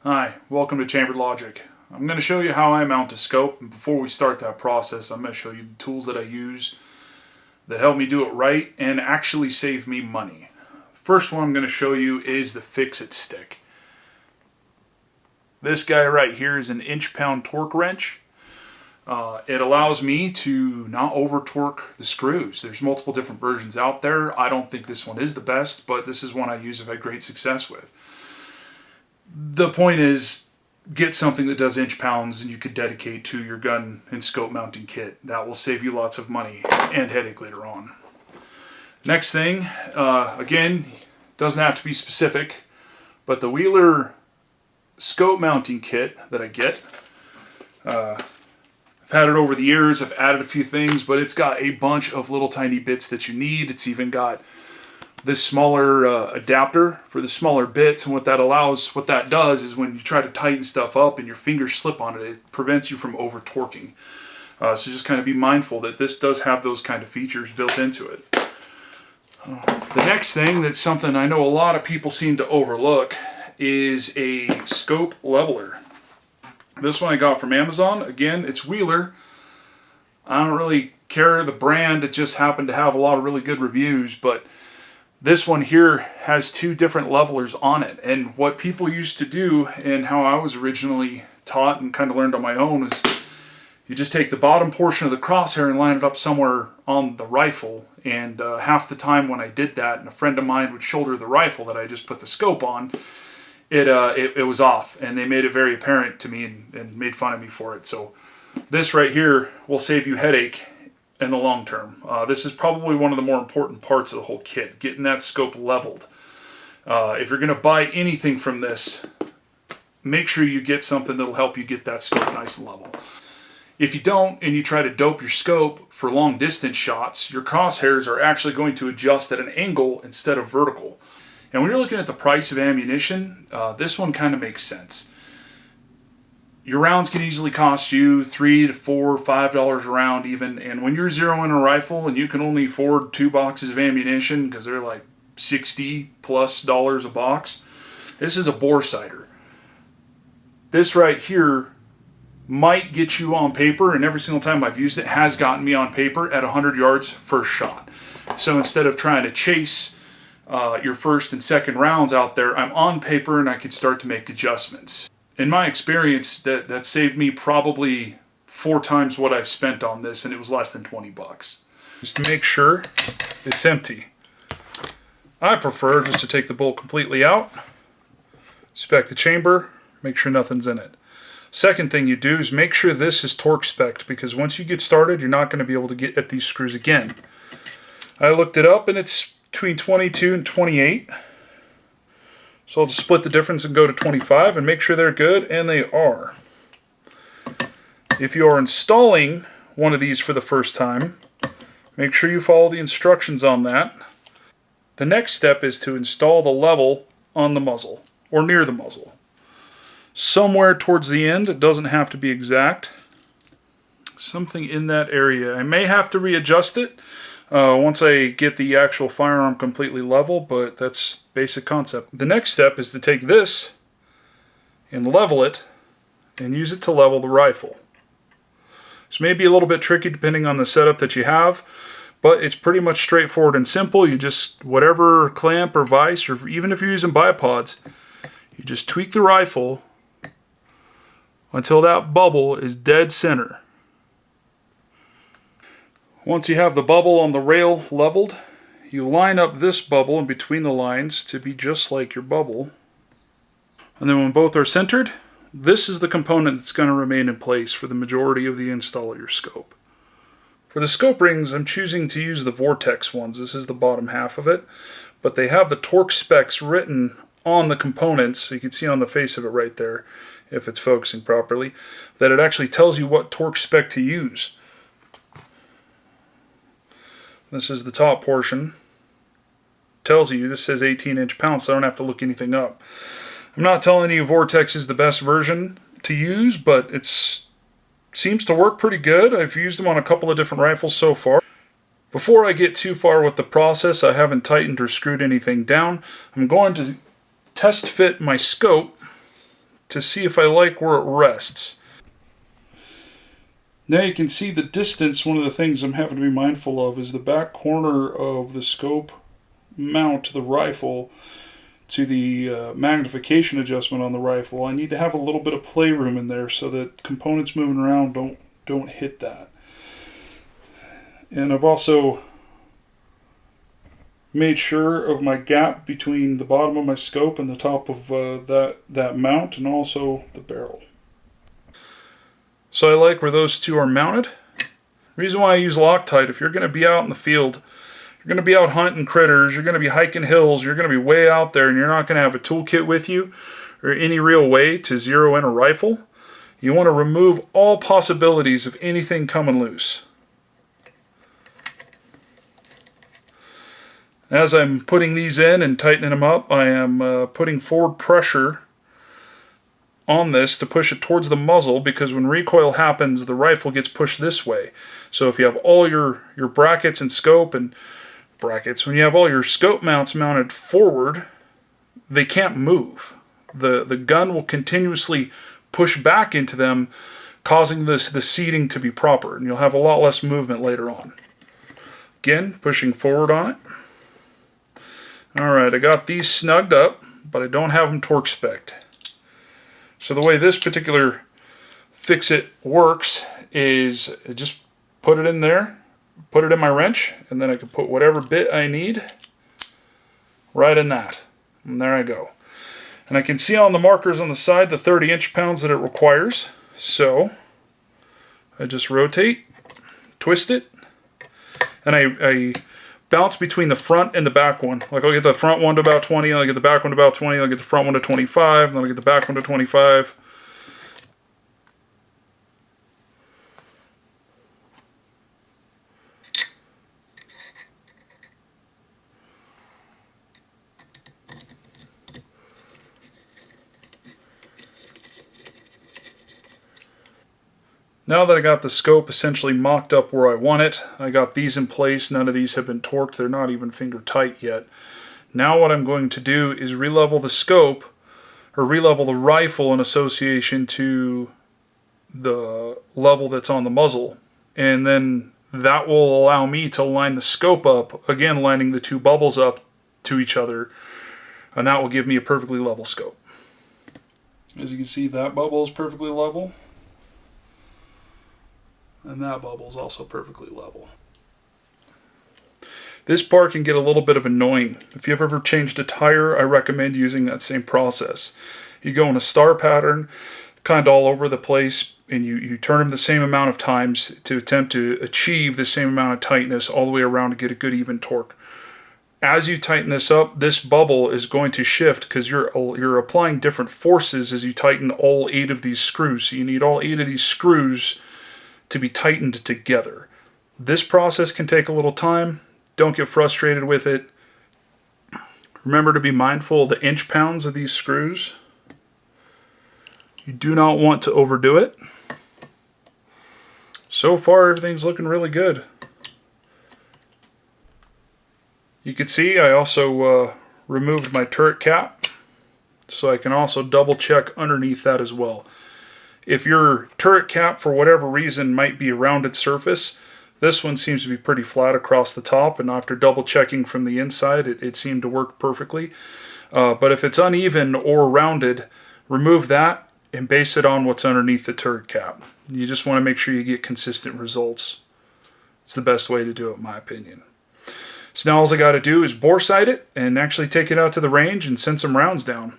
Hi, welcome to Chambered Logic. I'm going to show you how I mount a scope, and before we start that process I'm going to show you the tools that I use that help me do it right and actually save me money. First one I'm going to show you is the Fix-It stick. This guy right here is an inch-pound torque wrench. It allows me to not over-torque the screws. There's multiple different versions out there. I don't think this one is the best, but this is one I use. I've had great success with. The point is, get something that does inch pounds and you could dedicate to your gun and scope mounting kit. That will save you lots of money and headache later on. Next thing, again, doesn't have to be specific, but the Wheeler scope mounting kit that I get, I've had it over the years. I've added a few things, but it's got a bunch of little tiny bits that you need. It's even got this smaller adapter for the smaller bits, and what that does is when you try to tighten stuff up and your fingers slip on it, it prevents you from over torquing. So just kind of be mindful that this does have those kind of features built into it. The next thing that's something I know a lot of people seem to overlook is a scope leveler. This one I got from Amazon. Again, it's Wheeler. I don't really care the brand, it just happened to have a lot of really good reviews, but this one here has two different levelers on it. And what people used to do, and how I was originally taught and kind of learned on my own, is you just take the bottom portion of the crosshair and line it up somewhere on the rifle. And half the time when I did that, and a friend of mine would shoulder the rifle that I just put the scope on, it was off. And they made it very apparent to me and made fun of me for it. So this right here will save you headache in the long term. This is probably one of the more important parts of the whole kit, getting that scope leveled. If you're going to buy anything from this, make sure you get something that'll help you get that scope nice and level. If you don't, and you try to dope your scope for long distance shots, your crosshairs are actually going to adjust at an angle instead of vertical. And when you're looking at the price of ammunition, this one kind of makes sense. Your rounds can easily cost you $3 to $4, $5 a round even, and when you're zeroing a rifle and you can only afford 2 boxes of ammunition because they're like $60+ a box, this is a bore sighter. This right here might get you on paper, and every single time I've used it has gotten me on paper at 100 yards first shot. So instead of trying to chase your first and second rounds out there, I'm on paper and I can start to make adjustments. In my experience, that saved me probably 4 times what I've spent on this, and it was less than 20 bucks. Just to make sure it's empty. I prefer just to take the bolt completely out, spec the chamber, make sure nothing's in it. Second thing you do is make sure this is torque spec'd, because once you get started, you're not going to be able to get at these screws again. I looked it up, and it's between 22 and 28. So I'll just split the difference and go to 25 and make sure they're good, and they are. If you are installing one of these for the first time, make sure you follow the instructions on that. The next step is to install the level on the muzzle, or near the muzzle. Somewhere towards the end, it doesn't have to be exact. Something in that area. I may have to readjust it once I get the actual firearm completely level, but that's basic concept. The next step is to take this and level it and use it to level the rifle. This may be a little bit tricky depending on the setup that you have, but it's pretty much straightforward and simple. You just, whatever clamp or vise, or even if you're using bipods, you just tweak the rifle until that bubble is dead center. Once you have the bubble on the rail leveled, you line up this bubble in between the lines to be just like your bubble. And then when both are centered, this is the component that's going to remain in place for the majority of the install of your scope. For the scope rings, I'm choosing to use the Vortex ones. This is the bottom half of it, but they have the torque specs written on the components, so you can see on the face of it right there, if it's focusing properly, that it actually tells you what torque spec to use. This is the top portion. Tells you, this says 18 inch pounds, so I don't have to look anything up. I'm not telling you Vortex is the best version to use, but it seems to work pretty good. I've used them on a couple of different rifles so far. Before I get too far with the process, I haven't tightened or screwed anything down. I'm going to test fit my scope to see if I like where it rests. Now you can see the distance. One of the things I'm having to be mindful of is the back corner of the scope mount to the rifle to the magnification adjustment on the rifle. I need to have a little bit of playroom in there so that components moving around don't hit that. And I've also made sure of my gap between the bottom of my scope and the top of that mount, and also the barrel. So I like where those two are mounted. Reason why I use Loctite: if you're going to be out in the field, you're going to be out hunting critters, you're going to be hiking hills, you're going to be way out there, and you're not going to have a toolkit with you or any real way to zero in a rifle, you want to remove all possibilities of anything coming loose. As I'm putting these in and tightening them up, I am putting forward pressure on this to push it towards the muzzle, because when recoil happens, the rifle gets pushed this way. So if you have all your brackets and scope and brackets, when you have all your scope mounts mounted forward, they can't move. The gun will continuously push back into them, causing the seating to be proper, and you'll have a lot less movement later on. Again, pushing forward on it. Alright, I got these snugged up, but I don't have them torque spec'd. So the way this particular fix-it works is just put it in there, put it in my wrench, and then I can put whatever bit I need right in that. And there I go. And I can see on the markers on the side the 30 inch-pounds that it requires. So I just rotate, twist it, and I bounce between the front and the back one. Like I'll get the front one to about 20, I'll get the back one to about 20, I'll get the front one to 25, and then I'll get the back one to 25. Now that I got the scope essentially mocked up where I want it, I got these in place. None of these have been torqued. They're not even finger tight yet. Now what I'm going to do is re-level the scope, or re-level the rifle in association to the level that's on the muzzle. And then that will allow me to line the scope up, again lining the two bubbles up to each other, and that will give me a perfectly level scope. As you can see, that bubble is perfectly level. And that bubble is also perfectly level. This part can get a little bit of annoying. If you've ever changed a tire, I recommend using that same process. You go in a star pattern, kind of all over the place, and you turn them the same amount of times to attempt to achieve the same amount of tightness all the way around to get a good even torque. As you tighten this up, this bubble is going to shift because you're applying different forces as you tighten all 8 of these screws. So you need all 8 of these screws to be tightened together. This process can take a little time. Don't get frustrated with it. Remember to be mindful of the inch-pounds of these screws. You do not want to overdo it. So far, everything's looking really good. You can see I also removed my turret cap, so I can also double check underneath that as well. If your turret cap, for whatever reason, might be a rounded surface, this one seems to be pretty flat across the top, and after double checking from the inside, it seemed to work perfectly. But if it's uneven or rounded, remove that and base it on what's underneath the turret cap. You just want to make sure you get consistent results. It's the best way to do it, in my opinion. So now all I got to do is bore sight it and actually take it out to the range and send some rounds down.